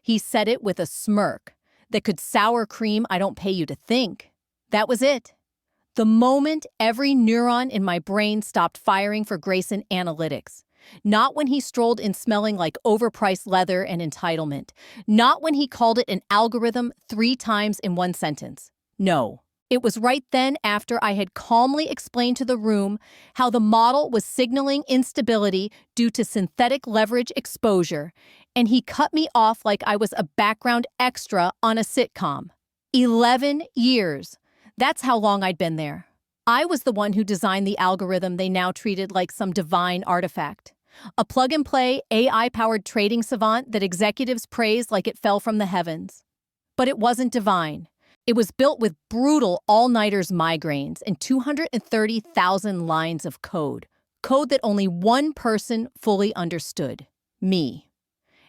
He said it with a smirk that could sour cream I don't pay you to think. That was it. The moment every neuron in my brain stopped firing for Grayson Analytics. Not when he strolled in smelling like overpriced leather and entitlement. Not when he called it an algorithm 3 times in one sentence. No. It was right then after I had calmly explained to the room how the model was signaling instability due to synthetic leverage exposure, and he cut me off like I was a background extra on a sitcom. 11 years. That's how long I'd been there. I was the one who designed the algorithm they now treated like some divine artifact. A plug-and-play, AI-powered trading savant that executives praised like it fell from the heavens. But it wasn't divine. It was built with brutal all-nighters migraines and 230,000 lines of code. Code that only one person fully understood. Me.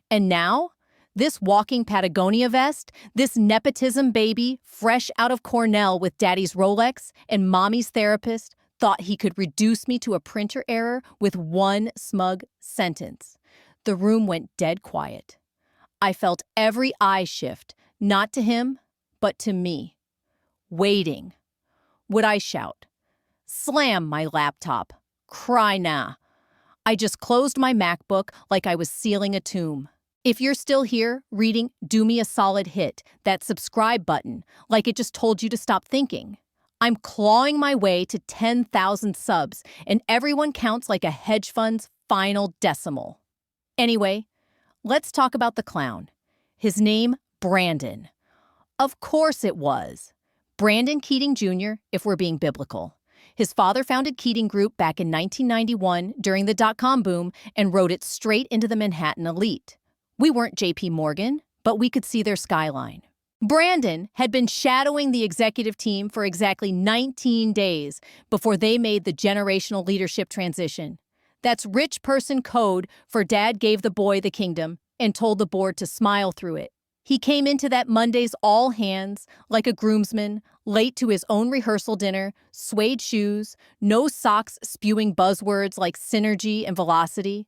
And now, this walking Patagonia vest, this nepotism baby, fresh out of Cornell with daddy's Rolex and mommy's therapist, thought he could reduce me to a printer error with one smug sentence. The room went dead quiet. I felt every eye shift, not to him, but to me. Waiting. Would I shout? Slam my laptop. Cry nah. I just closed my MacBook like I was sealing a tomb. If you're still here, reading, do me a solid hit, that subscribe button, like it just told you to stop thinking. I'm clawing my way to 10,000 subs, and everyone counts like a hedge fund's final decimal. Anyway, let's talk about the clown. His name, Brandon. Of course it was. Brandon Keating Jr., if we're being biblical. His father founded Keating Group back in 1991 during the dot-com boom and rode it straight into the Manhattan elite. We weren't JP Morgan, but we could see their skyline. Brandon had been shadowing the executive team for exactly 19 days before they made the generational leadership transition. That's rich person code for dad gave the boy the kingdom and told the board to smile through it. He came into that Monday's all hands like a groomsman, late to his own rehearsal dinner, suede shoes, no socks spewing buzzwords like synergy and velocity.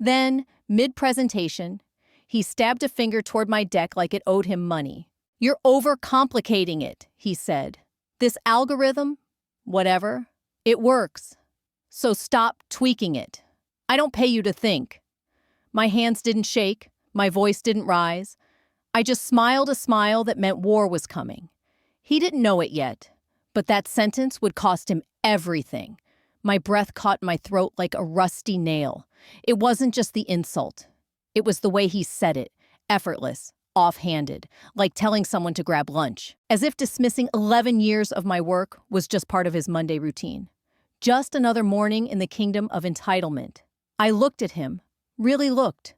Then, mid-presentation, he stabbed a finger toward my deck like it owed him money. You're overcomplicating it, he said. This algorithm, whatever, it works. So stop tweaking it. I don't pay you to think. My hands didn't shake, my voice didn't rise. I just smiled a smile that meant war was coming. He didn't know it yet, but that sentence would cost him everything. My breath caught in my throat like a rusty nail. It wasn't just the insult. It was the way he said it, effortless, offhanded, like telling someone to grab lunch, as if dismissing 11 years of my work was just part of his Monday routine. Just another morning in the kingdom of entitlement. I looked at him, really looked.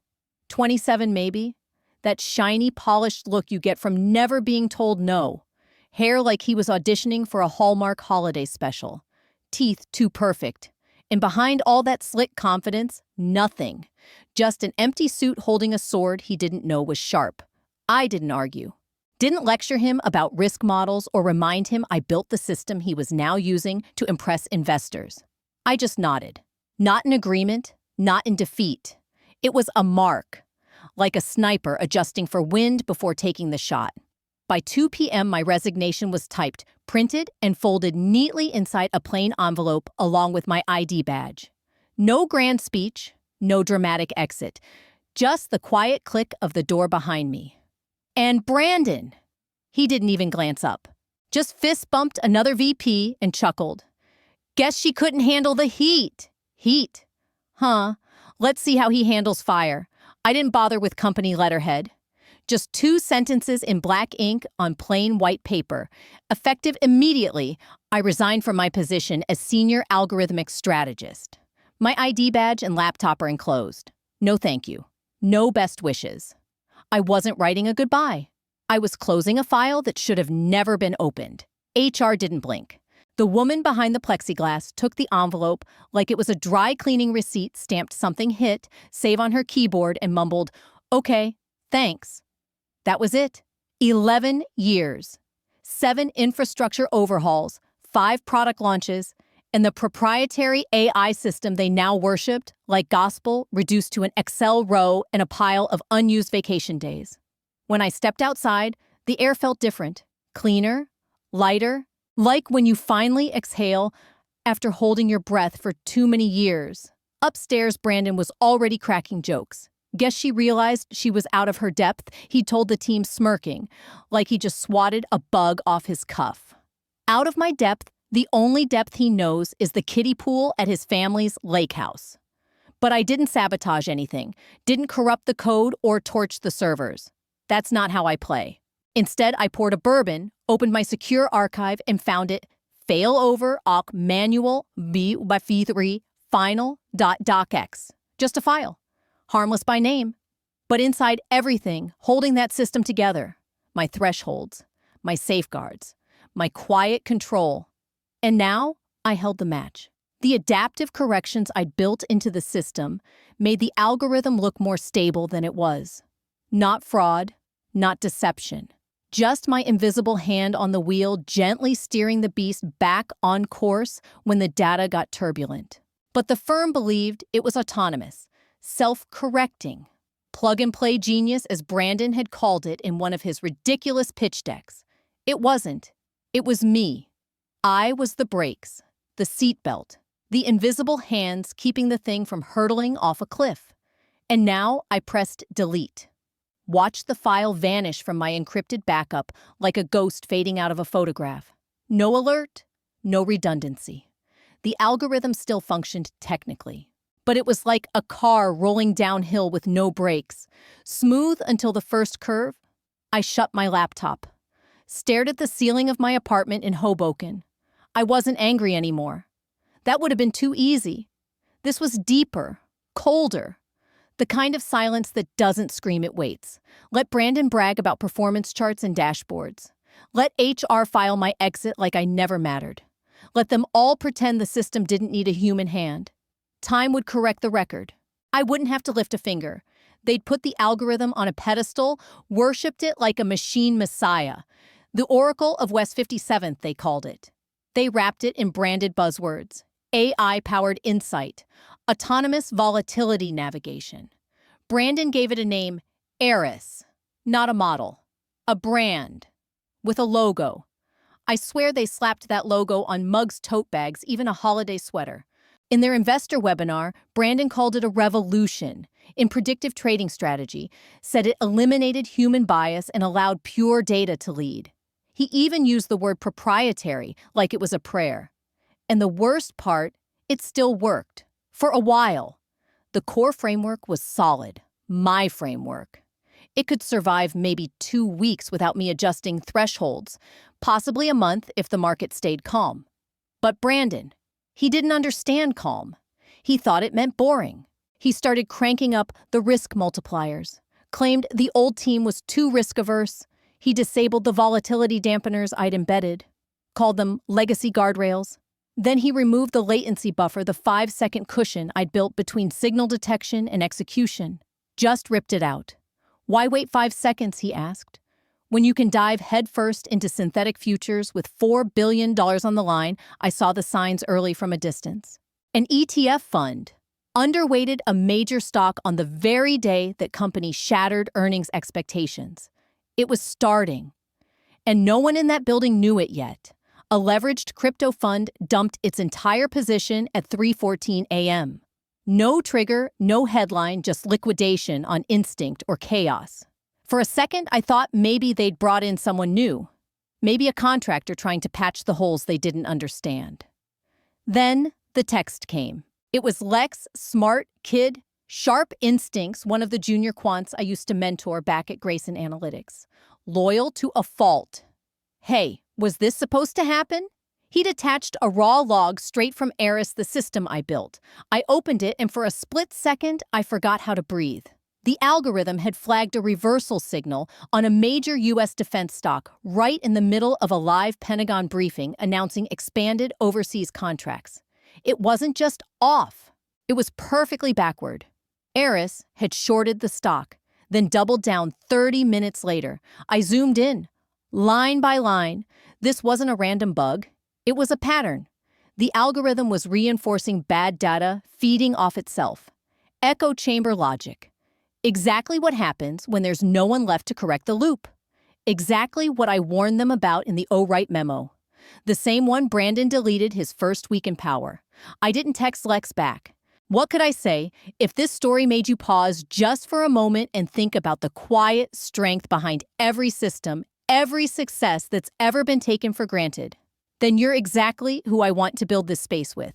27 maybe? That shiny, polished look you get from never being told no. Hair like he was auditioning for a Hallmark holiday special. Teeth too perfect. And behind all that slick confidence, nothing. Just an empty suit holding a sword he didn't know was sharp. I didn't argue. Didn't lecture him about risk models or remind him I built the system he was now using to impress investors. I just nodded. Not in agreement, not in defeat. It was a mark. Like a sniper adjusting for wind before taking the shot. By 2 p.m., my resignation was typed, printed, and folded neatly inside a plain envelope along with my ID badge. No grand speech, no dramatic exit, just the quiet click of the door behind me. And Brandon! He didn't even glance up. Just fist bumped another VP and chuckled. Guess she couldn't handle the heat. Heat. Huh. Let's see how he handles fire. I didn't bother with company letterhead. Just 2 sentences in black ink on plain white paper. Effective immediately, I resigned from my position as senior algorithmic strategist. My ID badge and laptop are enclosed. No thank you. No best wishes. I wasn't writing a goodbye. I was closing a file that should have never been opened. HR didn't blink. The woman behind the plexiglass took the envelope like it was a dry cleaning receipt, stamped something hit, save on her keyboard, and mumbled, "Okay, thanks." That was it. 11 years. 7 infrastructure overhauls, 5 product launches, and the proprietary AI system they now worshipped, like gospel, reduced to an Excel row and a pile of unused vacation days. When I stepped outside, the air felt different, cleaner, lighter, like when you finally exhale after holding your breath for too many years. Upstairs, Brandon was already cracking jokes. Guess she realized she was out of her depth, he told the team, smirking, like he just swatted a bug off his cuff. Out of my depth, the only depth he knows is the kiddie pool at his family's lake house. But I didn't sabotage anything, didn't corrupt the code or torch the servers. That's not how I play. Instead, I poured a bourbon, opened my secure archive, and found it failover awk manual b3 final.docx. Just a file. Harmless by name. But inside everything, holding that system together, my thresholds, my safeguards, my quiet control. And now, I held the match. The adaptive corrections I'd built into the system made the algorithm look more stable than it was. Not fraud, not deception. Just my invisible hand on the wheel gently steering the beast back on course when the data got turbulent. But the firm believed it was autonomous, self-correcting. Plug-and-play genius, as Brandon had called it in one of his ridiculous pitch decks. It wasn't. It was me. I was the brakes, the seatbelt, the invisible hands keeping the thing from hurtling off a cliff. And now I pressed delete. Watched the file vanish from my encrypted backup like a ghost fading out of a photograph. No alert, no redundancy. The algorithm still functioned technically, but it was like a car rolling downhill with no brakes. Smooth until the first curve, I shut my laptop, stared at the ceiling of my apartment in Hoboken. I wasn't angry anymore. That would have been too easy. This was deeper, colder. The kind of silence that doesn't scream it waits. Let Brandon brag about performance charts and dashboards. Let HR file my exit like I never mattered. Let them all pretend the system didn't need a human hand. Time would correct the record. I wouldn't have to lift a finger. They'd put the algorithm on a pedestal, worshipped it like a machine messiah. The Oracle of West 57th, they called it. They wrapped it in branded buzzwords. AI-powered insight, autonomous volatility navigation. Brandon gave it a name, Eris, not a model, a brand, with a logo. I swear they slapped that logo on mugs, tote bags, even a holiday sweater. In their investor webinar, Brandon called it a revolution in predictive trading strategy, said it eliminated human bias and allowed pure data to lead. He even used the word proprietary like it was a prayer. And the worst part, it still worked. For a while. The core framework was solid. My framework. It could survive maybe 2 weeks without me adjusting thresholds, possibly a month if the market stayed calm. But Brandon, he didn't understand calm. He thought it meant boring. He started cranking up the risk multipliers, claimed the old team was too risk-averse. He disabled the volatility dampeners I'd embedded, called them legacy guardrails. Then he removed the latency buffer, the 5-second cushion I'd built between signal detection and execution. Just ripped it out. Why wait 5 seconds, he asked, when you can dive headfirst into synthetic futures with $4 billion on the line? I saw the signs early from a distance. An ETF fund underweighted a major stock on the very day that company shattered earnings expectations. It was starting, and no one in that building knew it yet. A leveraged crypto fund dumped its entire position at 3:14 a.m. No trigger, no headline, just liquidation on instinct or chaos. For a second, I thought maybe they'd brought in someone new, maybe a contractor trying to patch the holes they didn't understand. Then the text came. It was Lex, smart kid, sharp instincts, one of the junior quants I used to mentor back at Grayson Analytics. Loyal to a fault. Hey, was this supposed to happen? He'd attached a raw log straight from Eris, the system I built. I opened it, and for a split second, I forgot how to breathe. The algorithm had flagged a reversal signal on a major U.S. defense stock right in the middle of a live Pentagon briefing announcing expanded overseas contracts. It wasn't just off. It was perfectly backward. Eris had shorted the stock, then doubled down 30 minutes later. I zoomed in, line by line. This wasn't a random bug. It was a pattern. The algorithm was reinforcing bad data, feeding off itself. Echo chamber logic. Exactly what happens when there's no one left to correct the loop. Exactly what I warned them about in the oversight memo. The same one Brandon deleted his first week in power. I didn't text Lex back. What could I say if this story made you pause just for a moment and think about the quiet strength behind every system, every success that's ever been taken for granted? Then you're exactly who I want to build this space with.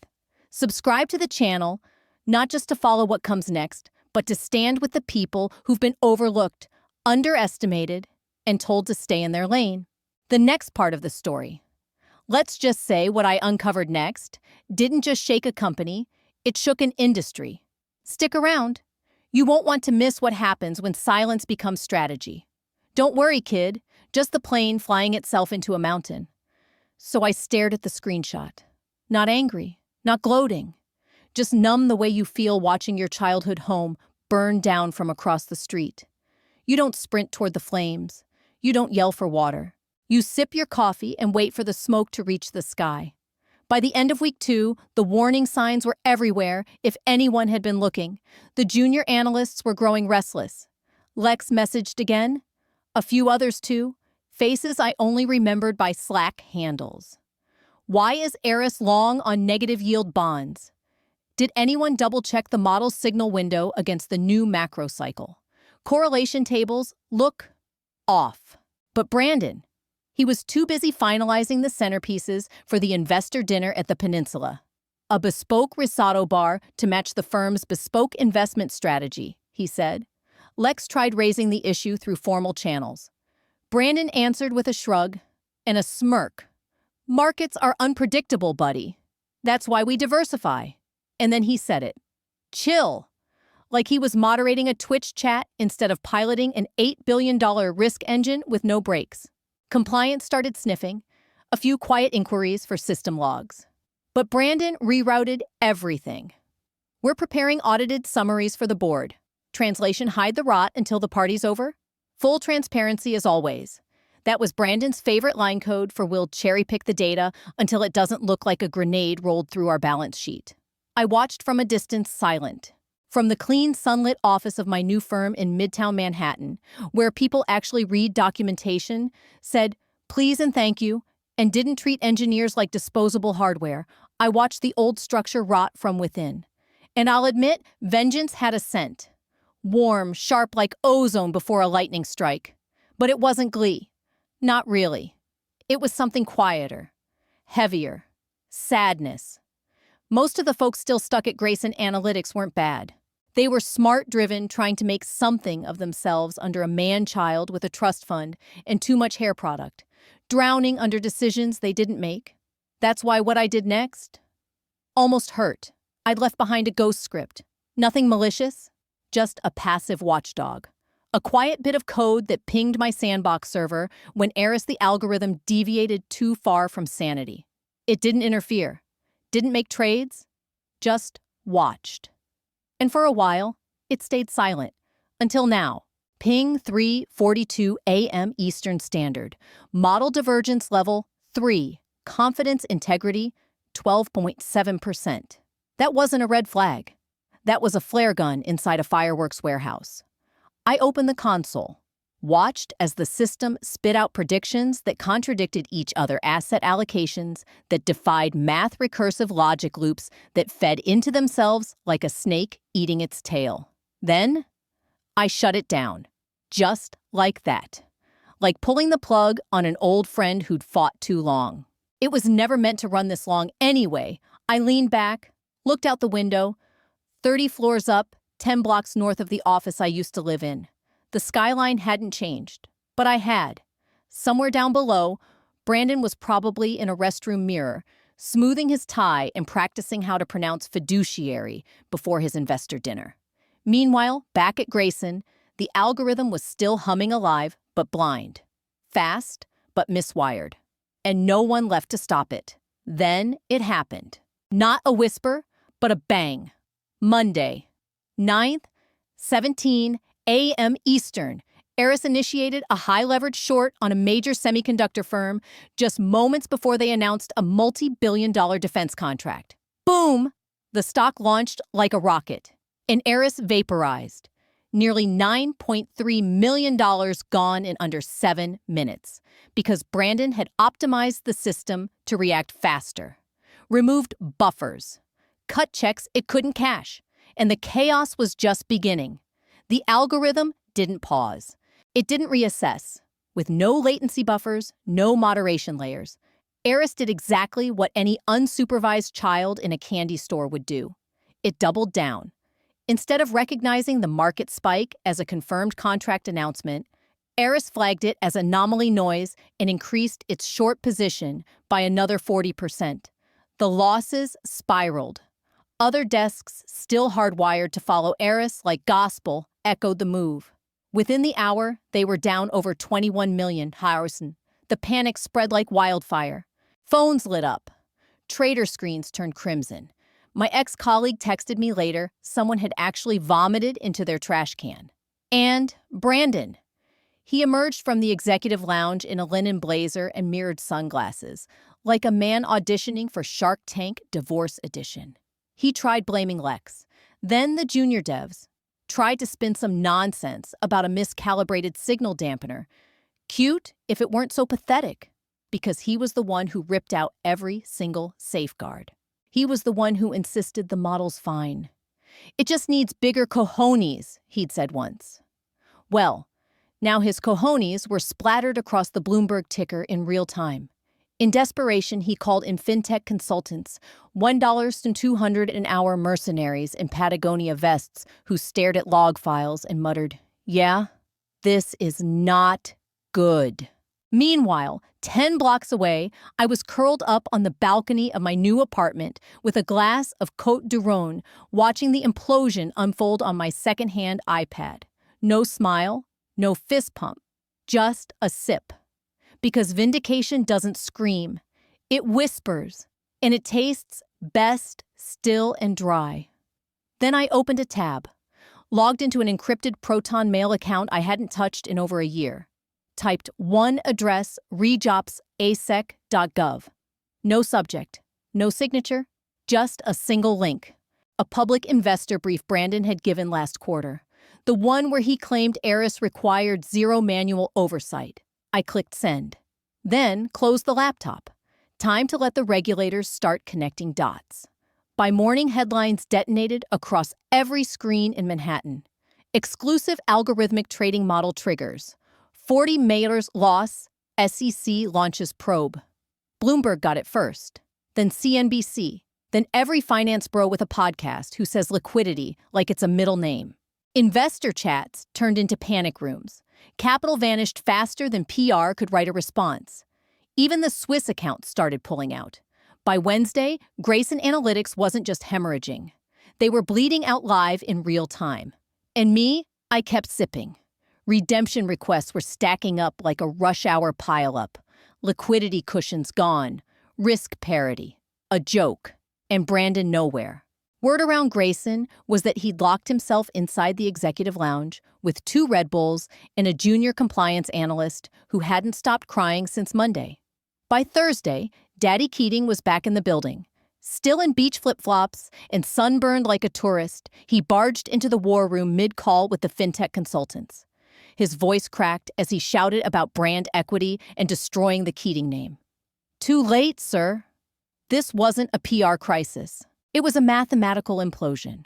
Subscribe to the channel, not just to follow what comes next, but to stand with the people who've been overlooked, underestimated, and told to stay in their lane. The next part of the story. Let's just say what I uncovered next didn't just shake a company, it shook an industry. Stick around. You won't want to miss what happens when silence becomes strategy. Don't worry, kid, just the plane flying itself into a mountain. So I stared at the screenshot. Not angry, not gloating. Just numb the way you feel watching your childhood home burn down from across the street. You don't sprint toward the flames. You don't yell for water. You sip your coffee and wait for the smoke to reach the sky. By the end of week 2, the warning signs were everywhere if anyone had been looking. The junior analysts were growing restless. Lex messaged again. A few others too. Faces I only remembered by Slack handles. Why is Eris long on negative yield bonds? Did anyone double-check the model signal window against the new macro cycle? Correlation tables look off. But Brandon, he was too busy finalizing the centerpieces for the investor dinner at the Peninsula. A bespoke risotto bar to match the firm's bespoke investment strategy, he said. Lex tried raising the issue through formal channels. Brandon answered with a shrug and a smirk. Markets are unpredictable, buddy. That's why we diversify. And then he said it. Chill. Like he was moderating a Twitch chat instead of piloting an $8 billion risk engine with no brakes. Compliance started sniffing, a few quiet inquiries for system logs. But Brandon rerouted everything. We're preparing audited summaries for the board. Translation hide the rot until the party's over. Full transparency as always. That was Brandon's favorite line code for we'll cherry-pick the data until it doesn't look like a grenade rolled through our balance sheet. I watched from a distance, silent. From the clean, sunlit office of my new firm in Midtown Manhattan, where people actually read documentation, said, please and thank you, and didn't treat engineers like disposable hardware, I watched the old structure rot from within. And I'll admit, vengeance had a scent. Warm, sharp like ozone before a lightning strike. But it wasn't glee. Not really. It was something quieter, heavier, sadness. Most of the folks still stuck at Grayson Analytics weren't bad. They were smart-driven, trying to make something of themselves under a man-child with a trust fund and too much hair product, drowning under decisions they didn't make. That's why what I did next almost hurt. I'd left behind a ghost script. Nothing malicious, just a passive watchdog. A quiet bit of code that pinged my sandbox server when Eris the algorithm deviated too far from sanity. It didn't interfere, didn't make trades, just watched. And for a while, it stayed silent. Until now. Ping 3:42 a.m. Eastern Standard. Model divergence level 3. Confidence integrity 12.7%. That wasn't a red flag. That was a flare gun inside a fireworks warehouse. I opened the console, watched as the system spit out predictions that contradicted each other, asset allocations that defied math recursive logic loops that fed into themselves like a snake eating its tail. Then, I shut it down. Just like that. Like pulling the plug on an old friend who'd fought too long. It was never meant to run this long anyway. I leaned back, looked out the window, 30 floors up, 10 blocks north of the office I used to live in. The skyline hadn't changed, but I had. Somewhere down below, Brandon was probably in a restroom mirror, smoothing his tie and practicing how to pronounce fiduciary before his investor dinner. Meanwhile, back at Grayson, the algorithm was still humming alive, but blind. Fast, but miswired. And no one left to stop it. Then it happened. Not a whisper, but a bang. Monday, 9th, 17 a.m. Eastern, Eris initiated a high-leverage short on a major semiconductor firm just moments before they announced a multi-billion-dollar defense contract. Boom! The stock launched like a rocket, and Eris vaporized. Nearly $9.3 million gone in under 7 minutes because Brandon had optimized the system to react faster, removed buffers, cut checks it couldn't cash, and the chaos was just beginning. The algorithm didn't pause. It didn't reassess. With no latency buffers, no moderation layers, Eris did exactly what any unsupervised child in a candy store would do. It doubled down. Instead of recognizing the market spike as a confirmed contract announcement, Eris flagged it as anomaly noise and increased its short position by another 40%. The losses spiraled. Other desks, still hardwired to follow Eris like gospel, echoed the move. Within the hour, they were down over 21 million. The panic spread like wildfire. Phones lit up. Trader screens turned crimson. My ex-colleague texted me later someone had actually vomited into their trash can. And Brandon. He emerged from the executive lounge in a linen blazer and mirrored sunglasses, like a man auditioning for Shark Tank Divorce Edition. He tried blaming Lex. Then the junior devs tried to spin some nonsense about a miscalibrated signal dampener. Cute if it weren't so pathetic, because he was the one who ripped out every single safeguard. He was the one who insisted the model's fine. It just needs bigger cojones, he'd said once. Well, now his cojones were splattered across the Bloomberg ticker in real time. In desperation, he called in fintech consultants, $1 an hour mercenaries in Patagonia vests who stared at log files and muttered, "Yeah, this is not good." Meanwhile, 10 blocks away, I was curled up on the balcony of my new apartment with a glass of Côte du Rhône, watching the implosion unfold on my secondhand iPad. No smile, no fist pump, just a sip. Because Vindication doesn't scream. It whispers, and it tastes best still and dry. Then I opened a tab, logged into an encrypted Proton Mail account I hadn't touched in over a year. Typed one address, rejops.asec.gov. No subject, no signature, just a single link. A public investor brief Brandon had given last quarter. The one where he claimed Eris required zero manual oversight. I clicked send. Then closed the laptop. Time to let the regulators start connecting dots. By morning, headlines detonated across every screen in Manhattan. Exclusive algorithmic trading model triggers. 40 mailers loss, SEC launches probe. Bloomberg got it first, then CNBC, then every finance bro with a podcast who says liquidity like it's a middle name. Investor chats turned into panic rooms. Capital vanished faster than PR could write a response. Even the Swiss account started pulling out. By Wednesday, Grayson Analytics wasn't just hemorrhaging. They were bleeding out live in real time. And me, I kept sipping. Redemption requests were stacking up like a rush hour pileup. Liquidity cushions gone. Risk parity. A joke. And Brandon nowhere. Word around Grayson was that he'd locked himself inside the executive lounge with 2 Red Bulls and a junior compliance analyst who hadn't stopped crying since Monday. By Thursday, Daddy Keating was back in the building. Still in beach flip-flops and sunburned like a tourist, he barged into the war room mid-call with the fintech consultants. His voice cracked as he shouted about brand equity and destroying the Keating name. Too late, sir. This wasn't a PR crisis. It was a mathematical implosion.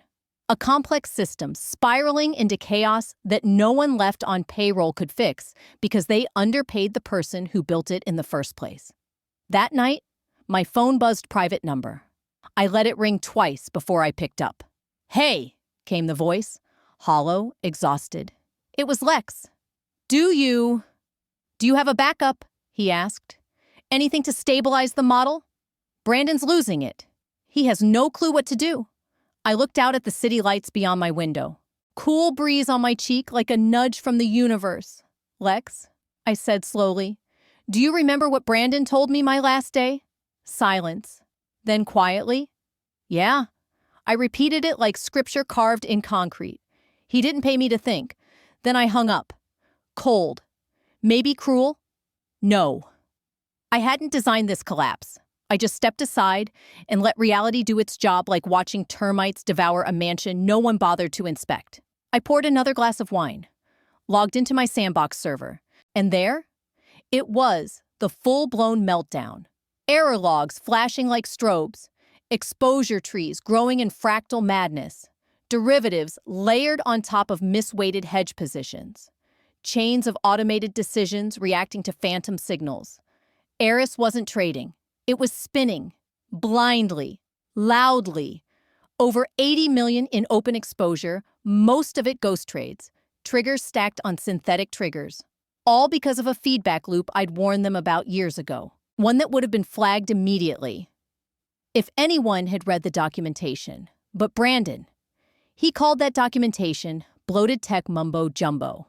A complex system spiraling into chaos that no one left on payroll could fix because they underpaid the person who built it in the first place. That night, my phone buzzed private number. I let it ring twice before I picked up. "Hey," came the voice, hollow, exhausted. It was Lex. Do you have a backup?" he asked. "Anything to stabilize the model? Brandon's losing it. He has no clue what to do." I looked out at the city lights beyond my window. Cool breeze on my cheek like a nudge from the universe. "Lex," I said slowly, "do you remember what Brandon told me my last day?" Silence. Then quietly, "Yeah." I repeated it like scripture carved in concrete. He didn't pay me to think. Then I hung up. Cold. Maybe cruel? No. I hadn't designed this collapse. I just stepped aside and let reality do its job like watching termites devour a mansion no one bothered to inspect. I poured another glass of wine, logged into my sandbox server, and there it was, the full-blown meltdown. Error logs flashing like strobes, exposure trees growing in fractal madness, derivatives layered on top of misweighted hedge positions, chains of automated decisions reacting to phantom signals. Eris wasn't trading. It was spinning, blindly, loudly. Over 80 million in open exposure, most of it ghost trades, triggers stacked on synthetic triggers. All because of a feedback loop I'd warned them about years ago, one that would have been flagged immediately if anyone had read the documentation. But Brandon, he called that documentation bloated tech mumbo-jumbo.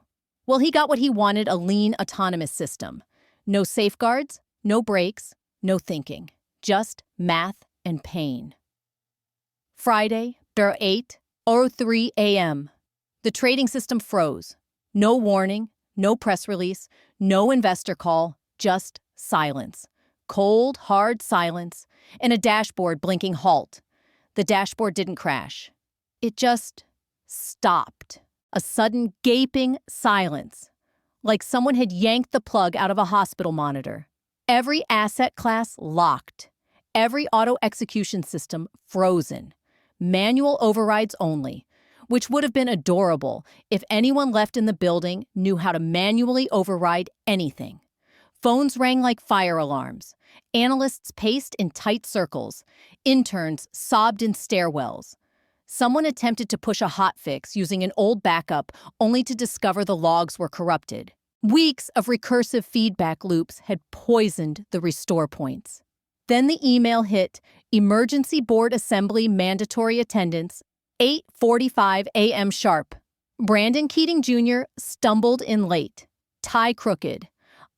Well, he got what he wanted, a lean, autonomous system. No safeguards, no breaks, no thinking. Just math and pain. Friday, 8:03 a.m. The trading system froze. No warning, no press release, no investor call, just silence. Cold, hard silence, and a dashboard blinking halt. The dashboard didn't crash. It just stopped. A sudden gaping silence, like someone had yanked the plug out of a hospital monitor. Every asset class locked. Every auto execution system frozen. Manual overrides only, which would have been adorable if anyone left in the building knew how to manually override anything. Phones rang like fire alarms. Analysts paced in tight circles. Interns sobbed in stairwells. Someone attempted to push a hotfix using an old backup only to discover the logs were corrupted. Weeks of recursive feedback loops had poisoned the restore points. Then the email hit, emergency board assembly mandatory attendance, 8:45 a.m. sharp. Brandon Keating Jr. stumbled in late, tie crooked,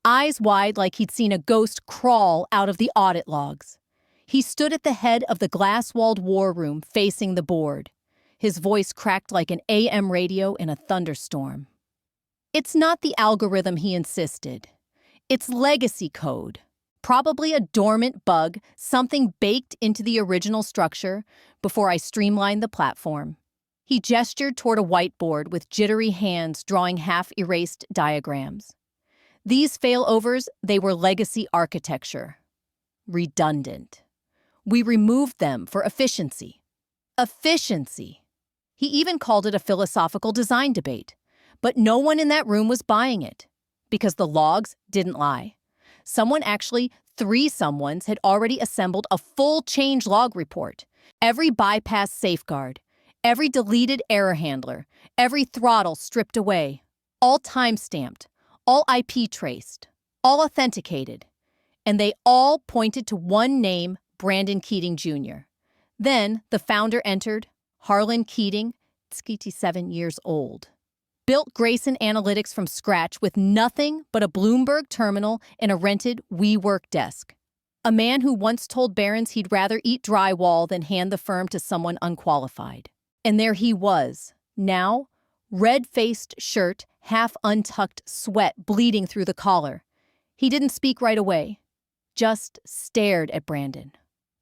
eyes wide like he'd seen a ghost crawl out of the audit logs. He stood at the head of the glass-walled war room facing the board. His voice cracked like an AM radio in a thunderstorm. It's not the algorithm, he insisted. It's legacy code. Probably a dormant bug, something baked into the original structure before I streamlined the platform. He gestured toward a whiteboard with jittery hands drawing half-erased diagrams. These failovers, they were legacy architecture. Redundant. We removed them for efficiency. Efficiency. He even called it a philosophical design debate. But no one in that room was buying it, because the logs didn't lie. Three someones had already assembled a full change log report. Every bypass safeguard, every deleted error handler, every throttle stripped away, all time-stamped, all IP traced, all authenticated. And they all pointed to one name, Brandon Keating Jr. Then the founder entered, Harlan Keating, 27 years old. Built Grayson Analytics from scratch with nothing but a Bloomberg terminal and a rented WeWork desk. A man who once told Barron's he'd rather eat drywall than hand the firm to someone unqualified. And there he was, now, red-faced shirt, half-untucked sweat bleeding through the collar. He didn't speak right away, just stared at Brandon.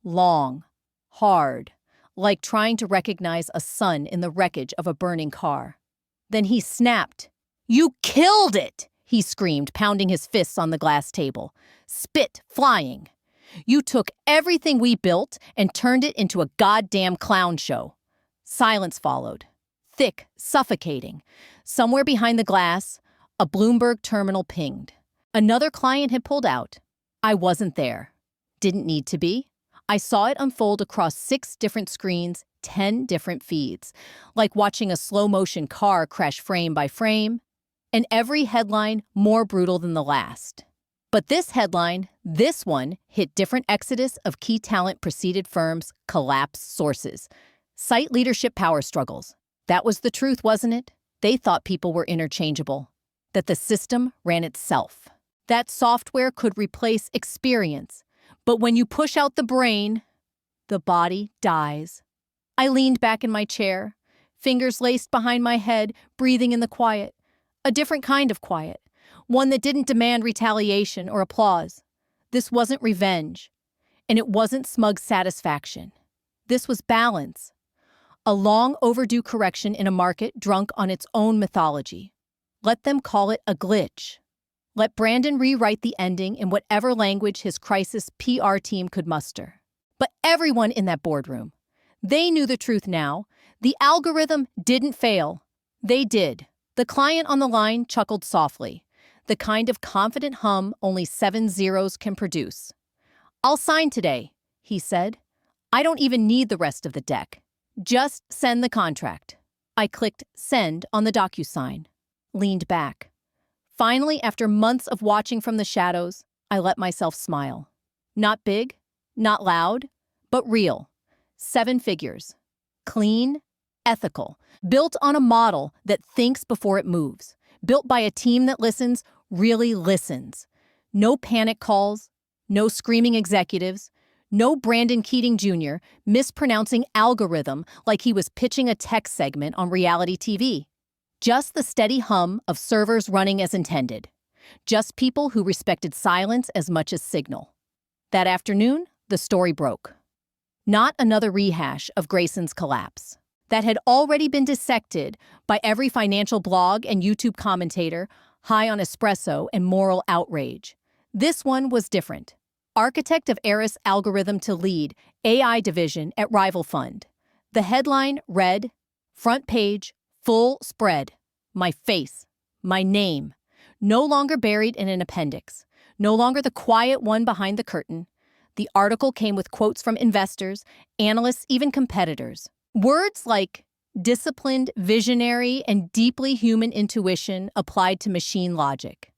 Long, hard, like trying to recognize a sun in the wreckage of a burning car. Then he snapped. "You killed it!" he screamed, pounding his fists on the glass table. Spit flying. "You took everything we built and turned it into a goddamn clown show." Silence followed. Thick, suffocating. Somewhere behind the glass, a Bloomberg terminal pinged. Another client had pulled out. I wasn't there. Didn't need to be. I saw it unfold across 6 different screens, 10 different feeds, like watching a slow-motion car crash frame by frame, and every headline more brutal than the last. But this headline, this one, hit different exodus of key talent preceded firms, collapse sources. Site leadership power struggles. That was the truth, wasn't it? They thought people were interchangeable, that the system ran itself, that software could replace experience. But when you push out the brain, the body dies. I leaned back in my chair, fingers laced behind my head, breathing in the quiet. A different kind of quiet, one that didn't demand retaliation or applause. This wasn't revenge, and it wasn't smug satisfaction. This was balance. A long overdue correction in a market drunk on its own mythology. Let them call it a glitch. Let Brandon rewrite the ending in whatever language his crisis PR team could muster. But everyone in that boardroom, they knew the truth now. The algorithm didn't fail. They did. The client on the line chuckled softly, the kind of confident hum only 7 zeros can produce. "I'll sign today," he said. "I don't even need the rest of the deck. Just send the contract." I clicked send on the DocuSign, leaned back. Finally, after months of watching from the shadows, I let myself smile. Not big, not loud, but real. 7 figures. Clean, ethical, built on a model that thinks before it moves, built by a team that listens, really listens. No panic calls, no screaming executives, no Brandon Keating Jr. mispronouncing algorithm like he was pitching a tech segment on reality TV. Just the steady hum of servers running as intended. Just people who respected silence as much as signal. That afternoon, the story broke. Not another rehash of Grayson's collapse. That had already been dissected by every financial blog and YouTube commentator high on espresso and moral outrage. This one was different. Architect of Eris algorithm to lead AI division at Rival Fund. The headline read, front page, full spread, my face, my name, no longer buried in an appendix, no longer the quiet one behind the curtain. The article came with quotes from investors, analysts, even competitors. Words like disciplined, visionary, and deeply human intuition applied to machine logic.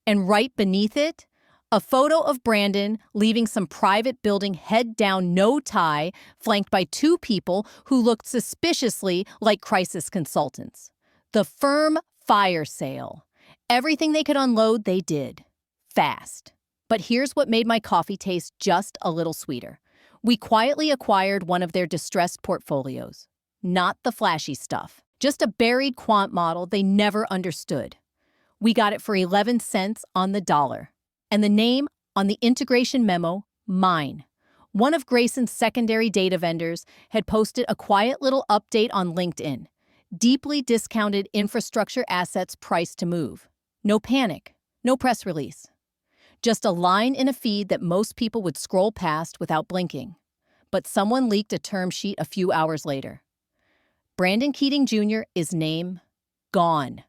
And right beneath it, a photo of Brandon leaving some private building head down, no tie, flanked by 2 people who looked suspiciously like crisis consultants. The firm fire sale. Everything they could unload, they did. Fast. But here's what made my coffee taste just a little sweeter. We quietly acquired one of their distressed portfolios. Not the flashy stuff. Just a buried quant model they never understood. We got it for 11 cents on the dollar. And the name on the integration memo, mine. One of Grayson's secondary data vendors had posted a quiet little update on LinkedIn. Deeply discounted infrastructure assets priced to move. No panic, no press release. Just a line in a feed that most people would scroll past without blinking. But someone leaked a term sheet a few hours later. Brandon Keating Jr. is name gone.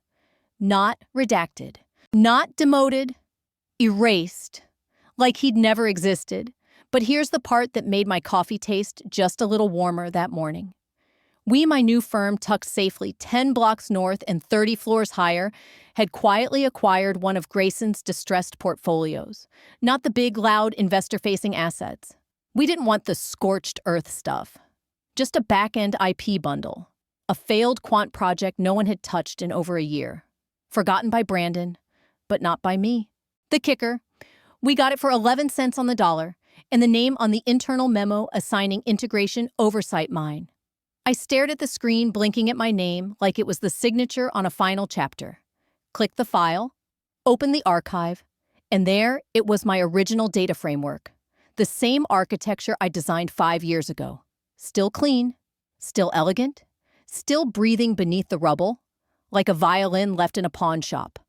Not redacted. Not demoted. Erased, like he'd never existed. But here's the part that made my coffee taste just a little warmer that morning. We, my new firm, tucked safely 10 blocks north and 30 floors higher, had quietly acquired one of Grayson's distressed portfolios. Not the big, loud, investor-facing assets. We didn't want the scorched earth stuff. Just a back-end IP bundle. A failed quant project no one had touched in over a year. Forgotten by Brandon, but not by me. The kicker, we got it for 11 cents on the dollar, and the name on the internal memo assigning integration oversight mine. I stared at the screen, blinking at my name like it was the signature on a final chapter. Click the file, open the archive, and there it was, my original data framework. The same architecture I designed 5 years ago. Still clean, still elegant, still breathing beneath the rubble, like a violin left in a pawn shop.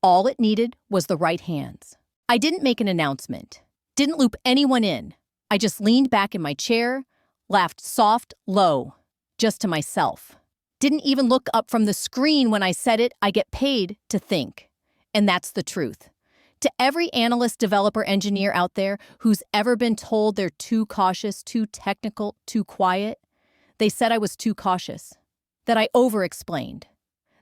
All it needed was the right hands. I didn't make an announcement, didn't loop anyone in. I just leaned back in my chair, laughed soft, low, just to myself. Didn't even look up from the screen when I said it. I get paid to think. And that's the truth. To every analyst, developer, engineer out there who's ever been told they're too cautious, too technical, too quiet, they said I was too cautious, that I over-explained,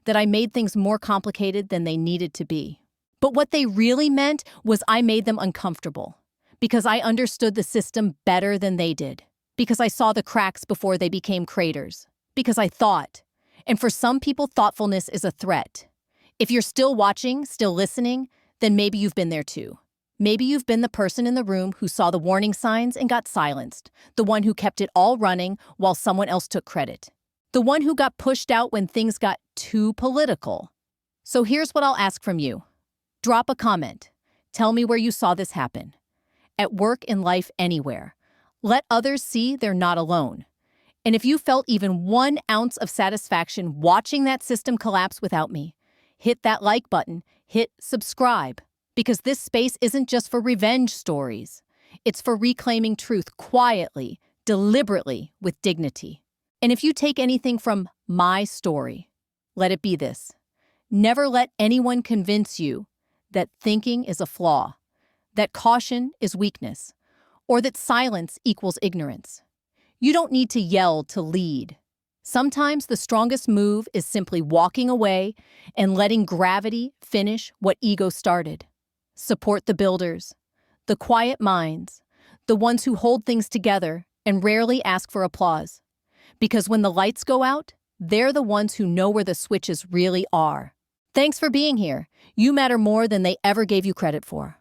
that I made things more complicated than they needed to be. But what they really meant was I made them uncomfortable, because I understood the system better than they did, because I saw the cracks before they became craters, because I thought. And for some people, thoughtfulness is a threat. If you're still watching, still listening, then maybe you've been there too. Maybe you've been the person in the room who saw the warning signs and got silenced, the one who kept it all running while someone else took credit, the one who got pushed out when things got too political. So here's what I'll ask from you. Drop a comment. Tell me where you saw this happen. At work, in life, anywhere. Let others see they're not alone. And if you felt even 1 ounce of satisfaction watching that system collapse without me, hit that like button, hit subscribe, because this space isn't just for revenge stories. It's for reclaiming truth quietly, deliberately, with dignity. And if you take anything from my story, let it be this. Never let anyone convince you that thinking is a flaw, that caution is weakness, or that silence equals ignorance. You don't need to yell to lead. Sometimes the strongest move is simply walking away and letting gravity finish what ego started. Support the builders, the quiet minds, the ones who hold things together and rarely ask for applause. Because when the lights go out, they're the ones who know where the switches really are. Thanks for being here. You matter more than they ever gave you credit for.